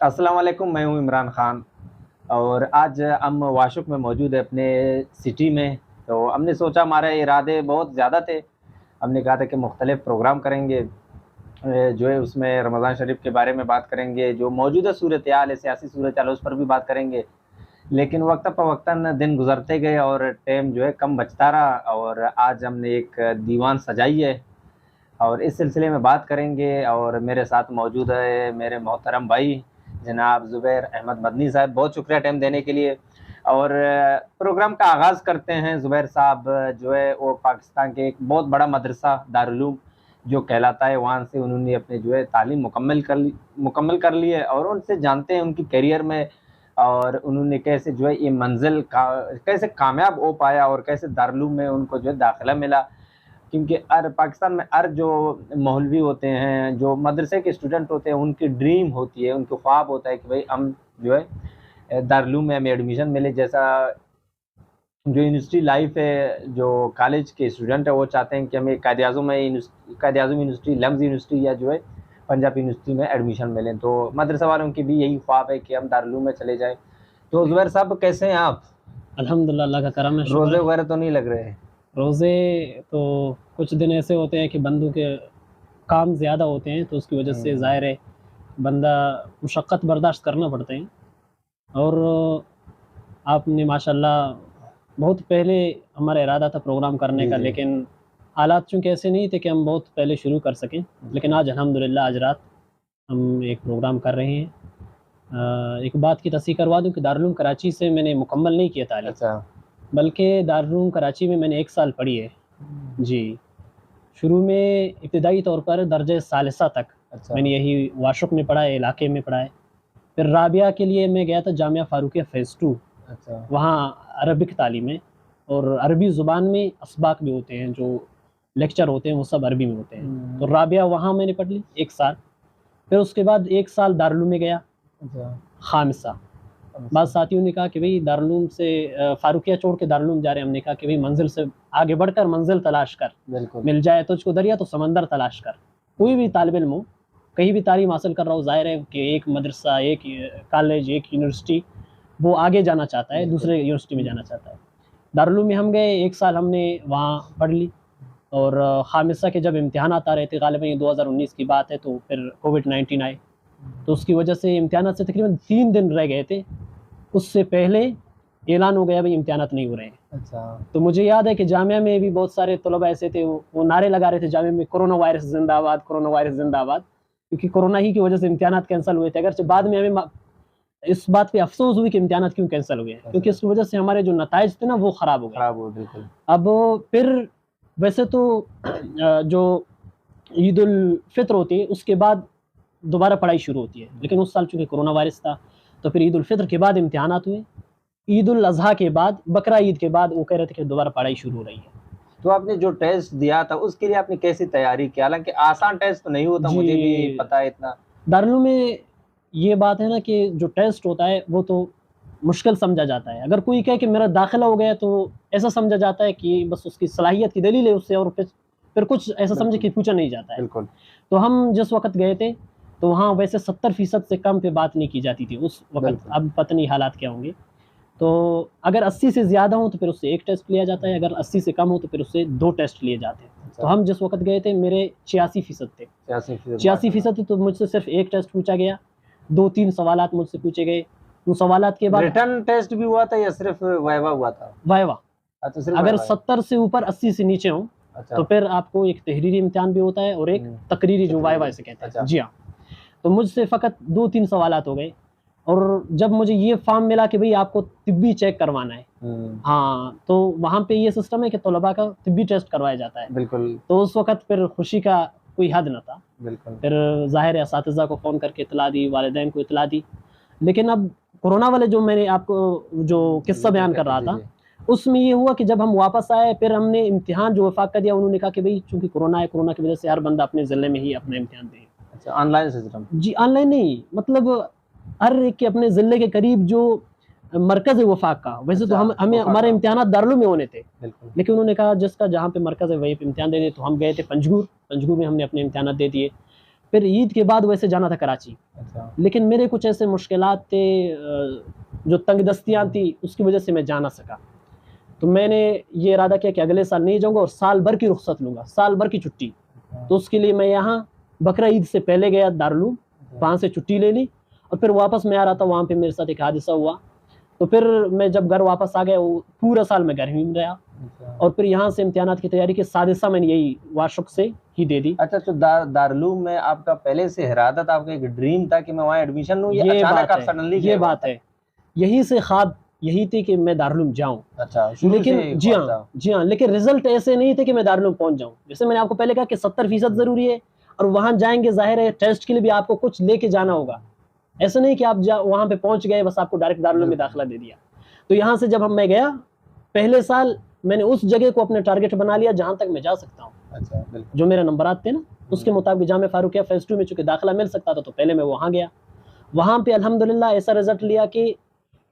अस्सलाम वालेकुम, मैं हूँ इमरान ख़ान और आज हम वाशुक में मौजूद है अपने सिटी में। तो हमने सोचा हमारे इरादे बहुत ज़्यादा थे। हमने कहा था कि मुख्तलिफ़ प्रोग्राम करेंगे जो है उसमें रमज़ान शरीफ के बारे में बात करेंगे, जो मौजूदा सूरत-ए-हाल है, सियासी सूरत-ए-हाल है उस पर भी बात करेंगे। लेकिन वक़्त-फ़वक़्तन दिन गुज़रते गए और टाइम जो है कम बचता रहा और आज हमने एक दीवान सजाई है और इस सिलसिले में बात करेंगे और मेरे साथ मौजूद है मेरे मोहतरम भाई जनाब ज़ुबैर अहमद मदनी साहब। बहुत शुक्रिया टाइम देने के लिए और प्रोग्राम का आगाज़ करते हैं। ज़ुबैर साहब जो है वो पाकिस्तान के एक बहुत बड़ा मदरसा दारुल उलूम जो कहलाता है, वहाँ से उन्होंने अपनी जो है तालीम मुकम्मल कर ली है और उनसे जानते हैं उनकी करियर में और उन्होंने कैसे जो है ये मंज़िल का कैसे कामयाब हो पाया और कैसे दारुल उलूम में उनको जो है दाखिला मिला। क्योंकि पाकिस्तान में जो मौलवी होते हैं, जो मदरसे के स्टूडेंट होते हैं, उनकी ड्रीम होती है, उनको ख्वाब होता है कि भई हम जो है दारुल उलूम में हमें एडमिशन मिले। जैसा जो यूनिवर्सिटी लाइफ़ है, जो कॉलेज के स्टूडेंट हैं, वो चाहते हैं कि हमें कायद-ए-आज़म यूनिवर्सिटी, लम्ज़ यूनिवर्सिटी या जो है पंजाब यूनिवर्सिटी में एडमिशन मिले। तो मदरसा वालों की भी यही ख्वाब है कि हम दारुल उलूम में चले जाएँ। तो ज़ुबैर साहब कैसे हैं आप? अल्हम्दुलिल्लाह अल्लाह का करम है, शुक्र रोज़े है। वगैरह तो नहीं लग रहे? रोज़े तो कुछ दिन ऐसे होते हैं कि बंदों के काम ज़्यादा होते हैं, तो उसकी वजह से हुँ, ज़ाहिर है बंदा मुशक्क़त बर्दाश्त करना पड़ते हैं। और आपने माशाअल्लाह बहुत पहले हमारा इरादा था प्रोग्राम करने जी, का, जी। लेकिन हालात चूँकि ऐसे नहीं थे कि हम बहुत पहले शुरू कर सकें। लेकिन अच्छा, आज अल्हम्दुलिल्लाह आज रात हम एक प्रोग्राम कर रहे हैं। एक बात की तस्दीक करवा दूँ कि दारुल उलूम कराची से मैंने मुकम्मल नहीं किया तालीम, अच्छा। बल्कि दारुल उलूम कराची में मैंने 1 साल पढ़ी है। हुँ, जी। शुरू में इब्तिदाई तौर पर दर्जे सालिसा तक अच्छा, मैंने यही वाशुक में पढ़ा है, इलाके में पढ़ा है। फिर राबिया के लिए मैं गया था जामिया फ़ारूक़िया फ़ेज़ 2, अच्छा। वहाँ अरबिक तालीम है और अरबी ज़ुबान में असबाक भी होते हैं, जो लेक्चर होते हैं वो सब अरबी में होते हैं। तो हुँ, राबिया वहाँ मैंने पढ़ ली 1 साल, फिर उसके बाद 1 साल दारुल उलूम में गया, अच्छा, ख़ामिसा। बाद अच्छा, साथियों ने कहा कि भई दारुल उलूम से फ़ारूक़िया छोड़ के दारुल उलूम जा रहे हैं। हमने कहा कि भई मंज़िल से आगे बढ़कर मंज़िल तलाश कर, बिल्कुल। मिल जाए तुझको दरिया तो समंदर तलाश कर। कोई भी तालिब इल्म हो, कहीं भी तालीम हासिल कर रहा हो, ज़ाहिर है कि एक मदरसा, एक कॉलेज, एक यूनिवर्सिटी, वो आगे जाना चाहता है, बिल्कुल। दूसरे यूनिवर्सिटी में जाना चाहता है। दारुल उलूम में हम गए, 1 साल हमने वहाँ पढ़ ली और ख़ामिसा के जब इम्तिहानात आ रहे थे, ग़ालिबन ये 2019 की बात है, तो फिर कोविड-19 आए, तो उसकी वजह से इम्तिहानात से तकरीबन 3 दिन रह गए थे। उससे पहले ऐलान हो गया भई इम्तिहानात नहीं हो रहे हैं। अच्छा, तो मुझे याद है कि जामिया में भी बहुत सारे तलबा ऐसे थे, वो नारे लगा रहे थे जामिया में, कोरोना वायरस ज़िंदाबाद, कोरोना वायरस ज़िंदाबाद। क्योंकि कोरोना ही की वजह से इम्तिहानात कैंसल हुए थे। अगरचे बाद में हमें इस बात पे अफ़सोस हुई कि इम्तिहानात क्यों कैंसल हुए हैं, क्योंकि अच्छा। इसकी वजह से हमारे जो नताइज थे ना वो ख़राब हो गए। खराब हुआ, बिल्कुल। अब फिर वैसे तो जो ईद उल फ़ित्र होती है उसके बाद दोबारा पढ़ाई शुरू होती है, लेकिन उस साल चूँकि कोरोना वायरस था, तो फिर ईद उल फ़ित्र के बाद इम्तिहानात हुए। ईद उल अज़हा के बाद, बकरा ईद के बाद वो कह रहे थे कि दोबारा पढ़ाई शुरू हो रही है। तो आपने जो टेस्ट दिया था, उसके लिए आपने कैसी तैयारी की? हालाँकि आसान टेस्ट तो नहीं होता, जी, मुझे भी पता है इतना। दारुल उलूम में ये बात है ना कि जो टेस्ट होता है वो तो मुश्किल समझा जाता है। अगर कोई कहे कि मेरा दाखिला हो गया तो ऐसा समझा जाता है कि बस उसकी सलाहियत की दलील है उससे, और फिर कुछ ऐसा समझे बिल्कुल, कि पूछा नहीं जाता है। बिल्कुल। तो हम जिस वक़्त गए थे, तो वहाँ वैसे 70% से कम पे बात नहीं की जाती थी उस वक़्त, बिल्कुल। अब पता नहीं हालात क्या होंगे। तो अगर 80 से ज़्यादा हो तो फिर उससे 1 टेस्ट लिया जाता है, अगर 80 से कम हो तो फिर उससे 2 टेस्ट लिए जाते हैं। तो अच्छा, हम जिस वक़्त गए थे मेरे 86% थे। 86% माशाल्लाह। 86% थे तो मुझसे सिर्फ़ 1 टेस्ट पूछा गया, 2-3 सवालात मुझसे पूछे गए। उन सवालात के बाद रिटन टेस्ट भी हुआ था या सिर्फ़ वाइवा हुआ था? वाइवा। अच्छा, सिर्फ़ अगर वाइवा है। 70 से ऊपर 80 से नीचे हों, अच्छा। तो फिर आपको एक तहरीरी इम्तिहान भी होता है और एक हुँ, तकरीरी जो वाइवा तकरीरी। इसे कहते हैं। अच्छा। जी हाँ। तो मुझसे फ़कत 2-3 सवालात हो गए और जब मुझे ये फ़ॉर्म मिला कि भई आपको तिब्बी चेक करवाना है। हुँ, हाँ, तो वहाँ पे ये सिस्टम है कि तलबा का तिब्बी टेस्ट करवाया जाता है। बिल्कुल, तो उस वक़्त फिर खुशी का कोई हद ना था। बिल्कुल। फिर ज़ाहिर है असातिज़ा को फ़ोन करके इत्तला दी, वालिदैन को इत्तला दी। लेकिन अब कोरोना वाले जो मैंने आपको जो किस्सा बयान ज़िक्र कर क रहा जी, था, जी। उसमें ये हुआ कि जब हम वापस आए फिर हमने इम्तिहान जो वफ़ाक़ का दिया, उन्होंने कहा कि भई चूँकि कोरोना है, कोरोना की वजह से हर बंदा अपने ज़िले में ही अपना इम्तिहान दे। अच्छा, ऑनलाइन सिस्टम। जी, ऑनलाइन नहीं, मतलब हर एक के अपने ज़िले के करीब जो मरकज़ है वफ़ाक़ का, वैसे तो अच्छा, हमें वफ़ा हमारे का। इम्तिहानात दारुल उलूम में होने थे। बिल्कुल। लेकिन उन्होंने कहा जिसका जहाँ पे मरकज़ है वहीं पे इम्तिहान देने, तो हम गए थे पंजगुर, पंजगुर में हमने अपने इम्तिहानात दे दिए। फिर ईद के बाद वैसे जाना था कराची, अच्छा लेकिन मेरे कुछ ऐसे मुश्किलात थे, जो तंगदस्तियाँ थी, उसकी वजह से मैं जा ना सका। तो मैंने ये इरादा किया कि अगले साल नहीं जाऊँगा और साल भर की रुख़्सत लूँगा, साल भर की छुट्टी। तो उसके लिए मैं यहाँ बकरा ईद से पहले गया दारुल, वहाँ से छुट्टी ले ली और फिर वापस मैं आ रहा था, वहाँ पे मेरे साथ एक हादसा हुआ। तो फिर मैं जब घर वापस आ गया, वो पूरा साल मैं घर ही में रहा और फिर यहाँ से इम्तिहानात की तैयारी की साजिशा मैंने यही वाशुक से ही दे दी। अच्छा, तो दारुल में आपका पहले से इरादा था, आपका एक ड्रीम था कि मैं वहाँ एडमिशन लूँ, ये अचानक आप सडनली ये बात है, यही से ख्वाब यही थी कि मैं दारुल जाऊँ। अच्छा, शुरू से लेकिन जी हाँ, लेकिन रिजल्ट ऐसे नहीं थे कि मैं दारुल पहुँच जाऊँ। जैसे मैंने आपको पहले कहा कि 70% ज़रूरी है और वहाँ जाएँगे, ज़ाहिर है टेस्ट के लिए भी आपको कुछ लेके जाना होगा। ऐसा नहीं कि आप वहाँ पे पहुँच गए, बस आपको डायरेक्ट दारुल में दाखिला दे दिया। तो यहाँ से जब मैं गया, पहले साल मैंने उस जगह को अपने टारगेट बना लिया जहाँ तक मैं जा सकता हूँ। अच्छा, बिल्कुल। जो मेरे नंबरात थे ना, उसके मुताबिक जामिया फारूकिया फेज़ 2 में चूँकि दाखिला मिल सकता था, तो पहले मैं वहाँ गया। वहाँ पे अल्हम्दुलिल्लाह ऐसा रिज़ल्ट लिया कि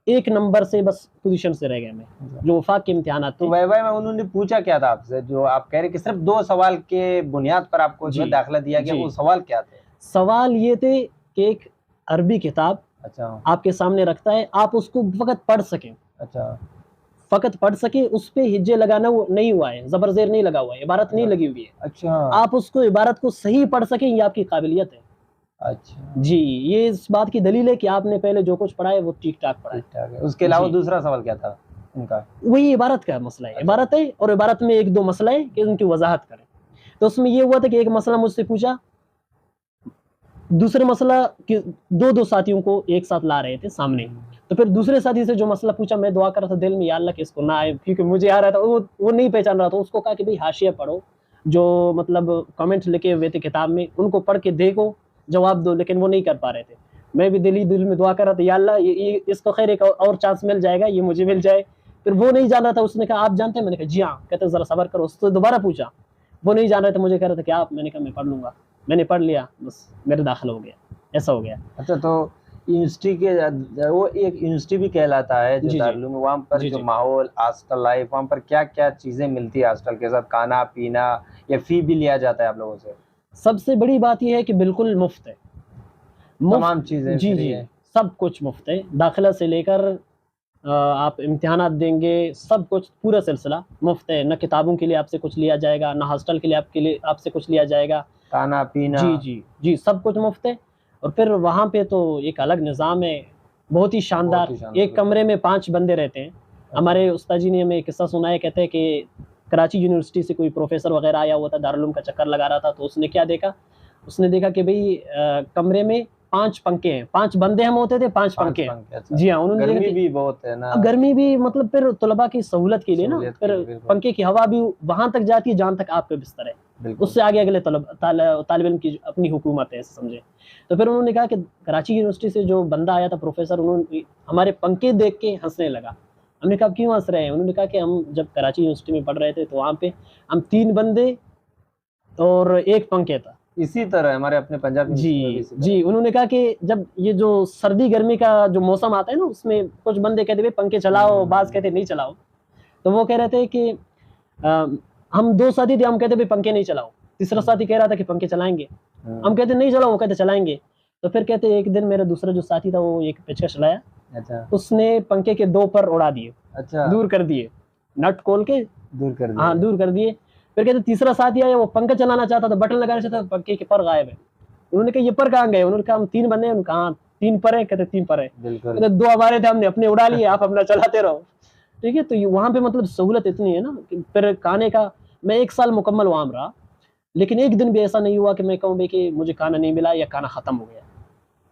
1 नंबर से बस पोज़ीशन से रह गया मैं, जो वफ़ाक़ के इम्तिहानात थे। तो वाइवा में उन्होंने पूछा क्या था आपसे, जो आप कह रहे कि सिर्फ़ 2 सवाल के बुनियाद पर आपको जो दाखिला दिया गया, वो सवाल क्या थे? सवाल ये थे कि एक अरबी किताब अच्छा, आपके सामने रखता है, आप उसको फ़कत पढ़ सकें। अच्छा, फ़कत पढ़ सकें, उस पे हिज्जे लगाना वो नहीं हुआ है, ज़बर ज़ेर नहीं लगा हुआ है, इबारत नहीं लगी हुई है। अच्छा, आप उसको इबारत को सही पढ़ सकें, ये आपकी काबिलियत है। अच्छा, जी, ये इस बात की दलील है कि आपने पहले जो कुछ पढ़ा है, वो ठीक-ठाक पढ़ा है। ठीक-ठाक है। उसके अलावा दूसरा सवाल क्या था उनका? वही इबारत का मसला है, इबारत है और इबारत में 1-2 मसला है कि उनकी वज़ाहत करें। तो उसमें ये हुआ था कि एक मसला मुझसे पूछा, दूसरे मसला कि 2-2 साथियों को एक साथ ला रहे थे सामने। तो फिर दूसरे साथी से जो मसला पूछा, मैं दुआ कर रहा था दिल में, या अल्लाह कि इसको ना आए, क्योंकि मुझे आ रहा था, वो नहीं पहचान रहा था। उसको कहा कि भाई हाशिया पढ़ो, जो मतलब कमेंट लिखे हुए थे किताब में, उनको पढ़ के देखो, जवाब दो, लेकिन वो नहीं कर पा रहे थे। मैं भी दिल में दुआ कर रहा था, या अल्लाह ये इसको खैर एक और चांस मिल जाएगा, ये मुझे मिल जाए। फिर वो नहीं जान रहा था, उसने कहा आप जानते हैं? मैंने कहा जी हाँ। कहते ज़रा सब्र करो। उससे दोबारा पूछा, वो नहीं जान रहे थे, मुझे कह रहे थे कि आप? मैंने कहा मैं पढ़ लूँगा। मैंने पढ़ लिया, बस मेरा दाखिला हो गया, ऐसा हो गया। अच्छा, तो यूनिवर्सिटी के वो एक यूनिवर्सिटी भी कहलाता है जो दारुल में, वहाँ पर जो माहौल, हॉस्टल लाइफ, वहाँ पर क्या-क्या चीज़ें मिलती है हॉस्टल के साथ? खाना-पीना या फ़ी भी लिया जाता है आप लोगों से? सबसे बड़ी बात ये है कि बिल्कुल मुफ्त है। तमाम चीज़ें फ्री है। सब कुछ मुफ्त है। दाखिला से लेकर आप इम्तिहानात देंगे, सब कुछ पूरा सिलसिला मुफ्त है। ना किताबों के लिए आपसे कुछ लिया जाएगा, ना हॉस्टल के लिए आपसे कुछ लिया जाएगा। खाना-पीना। जी, सब कुछ मुफ्त है। और फिर वहाँ पे तो एक अलग निज़ाम है, बहुत ही शानदार। एक कमरे में 5 बंदे रहते हैं। हमारे उस्ताद जी ने हमें एक किस्सा सुनाया, कहते हैं कि कराची यूनिवर्सिटी से कोई प्रोफ़ेसर वग़ैरह आया हुआ था, दारुल उलूम का चक्कर लगा रहा था, तो उसने क्या देखा? उसने देखा कि भई कमरे में 5 पंखे हैं, 5 बंदे हम होते थे, 5 पंखे हैं। अच्छा। जी हाँ, उन्होंने गर्मी भी बहुत है ना। गर्मी भी, मतलब फिर तलबा की सहूलत के लिए ना, फिर पंखे की हवा भी वहाँ तक जाती है जहाँ तक आपका बिस्तर है। उससे आगे अगले तालिब इल्म की अपनी हुकूमत है, ऐसे समझे। तो फिर उन्होंने कहा कि कराची यूनिवर्सिटी से जो बंदा आया था प्रोफ़ेसर, उन्होंने हमारे पंखे देख के हँसने लगा। हमने कहा क्यों हँस रहे हैं? उन्होंने कहा कि हम जब कराची यूनिवर्सिटी में पढ़ रहे थे, तो वहाँ पे हम 3 बंदे और 1 पंखे था। इसी तरह हमारे अपने पंजाब यूनिवर्सिटी में भी इसी तरह। जी, उन्होंने कहा कि जब ये जो सर्दी गर्मी का जो मौसम आता है ना, उसमें कुछ बंदे कहते हैं पंखे चलाओ, बाज़ कहते नहीं चलाओ। तो वो कह रहे थे कि हम 2 साथी थे, हम कहते भाई पंखे नहीं चलाओ। तीसरा साथी कह रहा था कि पंखे चलाएँगे। हम कहते नहीं चलाओ, वो कहते चलाएँगे। तो फिर कहते एक दिन मेरा दूसरा जो साथी था, वो एक पेचकश लाया। अच्छा। उसने पंखे के 2 पर उड़ा दिए। अच्छा। दूर कर दिए। नट खोल के दूर कर दिए। हाँ, दूर कर दिए। फिर कहते तीसरा साथी आया, वो पंखा चलाना चाहता था, बटन लगाना चाहता था, पंखे के पर गायब है। उन्होंने कहा ये पर कहाँ गए? उन्होंने कहा हम 3 बंदे हैं। उन्होंने कहा 3 पर है? कहते 3 पर है। कहते 2 हमारे थे, हमने अपने उड़ा लिए, आप अपना चलाते रहो। ठीक है, तो वहाँ पे मतलब सहूलत इतनी है ना कि फिर खाने का, मैं 1 साल मुकम्मल वहाँ रहा, लेकिन एक दिन भी ऐसा नहीं हुआ कि मैं कहूँ भाई कि मुझे खाना नहीं मिला या खाना खत्म हो गया।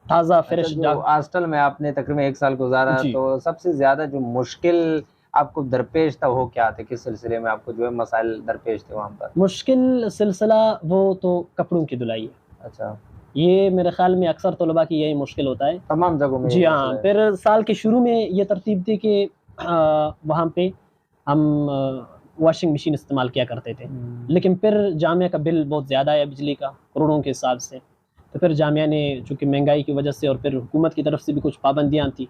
ताज़ा फ्रेश। हॉस्टल में आपने तकरीबन 1 साल गुजारा, तो सबसे ज़्यादा जो मुश्किल आपको दरपेश था वो क्या थे? किस सिलसिले में आपको जो है मसाइल दरपेश थे वहाँ पर? मुश्किल सिलसिला वो तो कपड़ों की धुलाई है। अच्छा। ये मेरे ख़्याल में अक्सर तलबा की यही मुश्किल होता है। तमाम जगहों में। जी हाँ, फिर साल के शुरू में ये तरतीब थी कि वहाँ पे हम वॉशिंग मशीन इस्तेमाल किया करते थे। लेकिन फिर जामिया का बिल बहुत ज़्यादा है बिजली का, करोड़ों के हिसाब से। तो फिर जामिया ने चूँकि महंगाई की वजह से और फिर हुकूमत की तरफ से भी कुछ पाबंदियाँ थी,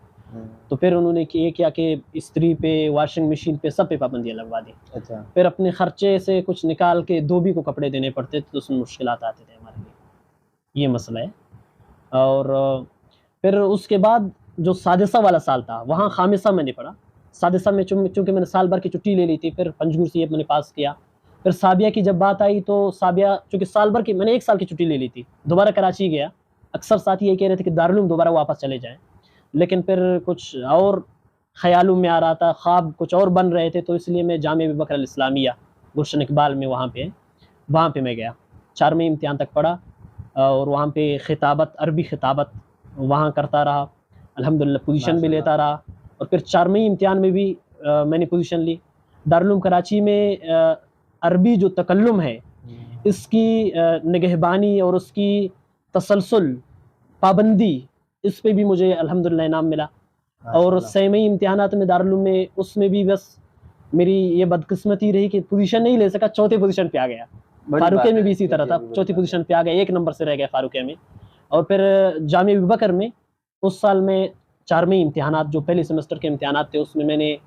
तो फिर उन्होंने ये किया कि इस्त्री पे, वॉशिंग मशीन पे, सब पे पाबंदियाँ लगवा दी। अच्छा। फिर अपने खर्चे से कुछ निकाल के धोबी को कपड़े देने पड़ते थे, तो उसमें मुश्किलात आते थे हमारे लिए। ये मसला है। और फिर उसके बाद जो सादिसा वाला साल था वहाँ खामिसा मैंने पढ़ा। सादिसा में चूँकि मैंने साल भर की छुट्टी ले ली थी, फिर पंजगुर से ये मैंने पास किया। फिर साबिया की जब बात आई तो साबिया चूँकि साल भर की मैंने 1 साल की छुट्टी ले ली थी, दोबारा कराची गया। अक्सर साथी ये कह रहे थे कि दारुल उलूम दोबारा वापस चले जाएँ, लेकिन फिर कुछ और ख़यालों में आ रहा था, ख्वाब कुछ और बन रहे थे, तो इसलिए मैं जामिया अबू बकर अल इस्लामिया गुलशन इकबाल में वहाँ पे मैं गया। 4वीं इम्तिहान तक पढ़ा और वहाँ पे खिताबत, अरबी खिताबत वहाँ करता रहा। अल्हम्दुलिल्लाह पोजीशन भी लेता रहा और फिर 4वीं इम्तिहान में भी मैंने पोजीशन ली। दारुल उलूम कराची में अरबी जो तकल्लुम है इसकी निगहबानी और उसकी तसलसल, पाबंदी, इस पे भी मुझे अल्हम्दुलिल्लाह इनाम मिला। और 6वीं इम्तिहानात में दारुल उलूम में उसमें भी बस मेरी ये बदकिस्मती रही कि पोजीशन नहीं ले सका, चौथे पोजीशन पे आ गया। फारूकिया में भी इसी तरह था, चौथी पोजीशन पे आ गया, 1 नंबर से रह गया फारूकिया में। और फिर जामिया अबू बकर में उस साल में 4वीं इम्तिहानात जो पहले सेमेस्टर के इम्तिहानात थे उसमें मैंने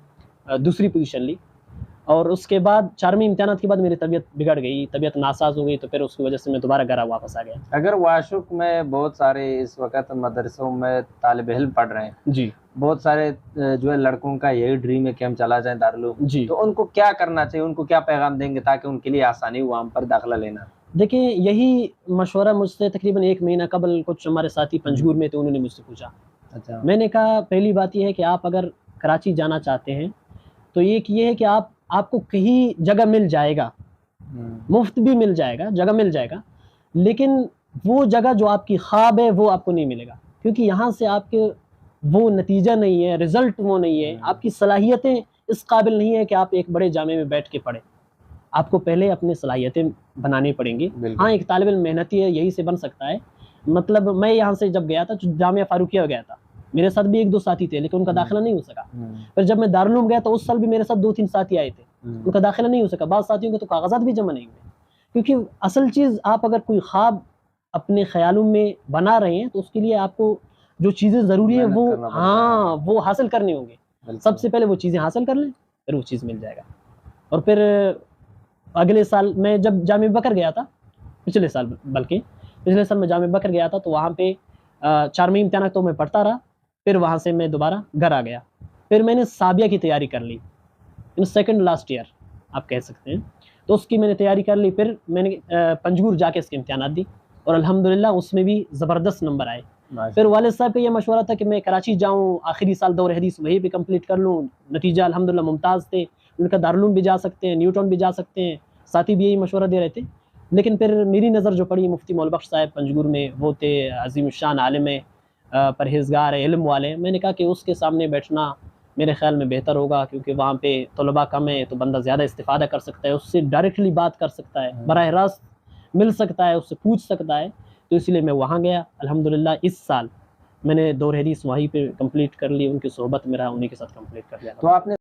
दूसरी पोजीशन ली। और उसके बाद 4वीं इम्तिहानात के बाद मेरी तबीयत बिगड़ गई, तबीयत नासाज हो गई, तो फिर उसकी वजह से मैं दोबारा घर वापस आ गया। अगर वाशुक में बहुत सारे इस वक्त मदरसों में तालिब इल्म पढ़ रहे हैं जी, बहुत सारे जो है लड़कों का यही ड्रीम है कि हम चला जाएं दारुल उलूम, जी। तो उनको क्या करना चाहिए, उनको क्या पैगाम देंगे ताकि उनके लिए आसानी हो वहाँ पर दाखिला लेना? देखिए, यही मशवरा मुझसे तकरीबन 1 महीना कबल कुछ हमारे साथी पंजगुर में थे, उन्होंने मुझसे पूछा। अच्छा। मैंने कहा पहली बात ये है कि आप अगर कराची जाना चाहते हैं तो एक ये है कि आपको कहीं जगह मिल जाएगा, मुफ्त भी मिल जाएगा, जगह मिल जाएगा, लेकिन वो जगह जो आपकी ख्वाब है वो आपको नहीं मिलेगा, क्योंकि यहाँ से आपके वो नतीजा नहीं है, रिजल्ट वो नहीं है, आपकी सलाहियतें इस काबिल नहीं है कि आप एक बड़े जामे में बैठ के पढ़ें। आपको पहले अपनी सलाहियतें बनानी पड़ेंगी। हाँ, एक तालिब इल्म मेहनती है, यही से बन सकता है। मतलब मैं यहाँ से जब गया था जामिया फारूकिया गया था, मेरे साथ भी 1-2 साथी थे, लेकिन उनका दाखिला नहीं हो सका। फिर जब मैं दारुल उलूम गया तो उस साल भी मेरे साथ 2-3 साथी आए थे, उनका दाखिला नहीं हो सका। बाद साथियों के तो कागजात भी जमा नहीं हुए, क्योंकि असल चीज़ आप अगर कोई ख्वाब अपने ख्यालों में बना रहे हैं तो उसके लिए आपको जो चीज़ें ज़रूरी है वो वो हासिल करनी होंगी। सबसे पहले वो चीज़ें हासिल कर लें, फिर वो चीज़ मिल जाएगा। और फिर अगले साल मैं जब जामिया बकर गया था, पिछले साल मैं जामिया बकर गया था, तो वहाँ पे 4वीं इम्तिहान तो मैं पढ़ता रहा, फिर वहाँ से मैं दोबारा घर आ गया। फिर मैंने साबिया की तैयारी कर ली, इन सेकंड लास्ट ईयर आप कह सकते हैं, तो उसकी मैंने तैयारी कर ली। फिर मैंने पंजगुर जाके इसके इम्तिहानात दी और अल्हम्दुलिल्लाह उसमें भी ज़बरदस्त नंबर आए। फिर वालिद साहब का ये मशवरा था कि मैं कराची जाऊँ, आखिरी साल दौर हदीस वहीं पे कंप्लीट कर लूँ। नतीजा अल्हम्दुलिल्लाह मुमताज़ थे। उनका दारुल उलूम भी जा सकते हैं, न्यूटाउन भी जा सकते हैं, साथी भी यही मशवरा दे रहे थे। लेकिन फिर मेरी नज़र जो पड़ी मुफ्ती मौलवी बख्श साहब पंजगुर में, वो थे अज़ीम शान आलिम है, परहेज़गार है, इल्म वाले। मैंने कहा कि उसके सामने बैठना मेरे ख़्याल में बेहतर होगा, क्योंकि वहाँ पे तलबा कम है तो बंदा ज़्यादा इस्तिफ़ादा कर सकता है, उससे डायरेक्टली बात कर सकता है, बराह रास्त मिल सकता है, उससे पूछ सकता है। तो इसलिए मैं वहाँ गया। अल्हम्दुलिल्लाह इस साल मैंने दौर हदीस वहीं पे कंप्लीट कर ली, उनकी सोहबत में रहा, उन्हीं के साथ कंप्लीट कर लिया। तो आपने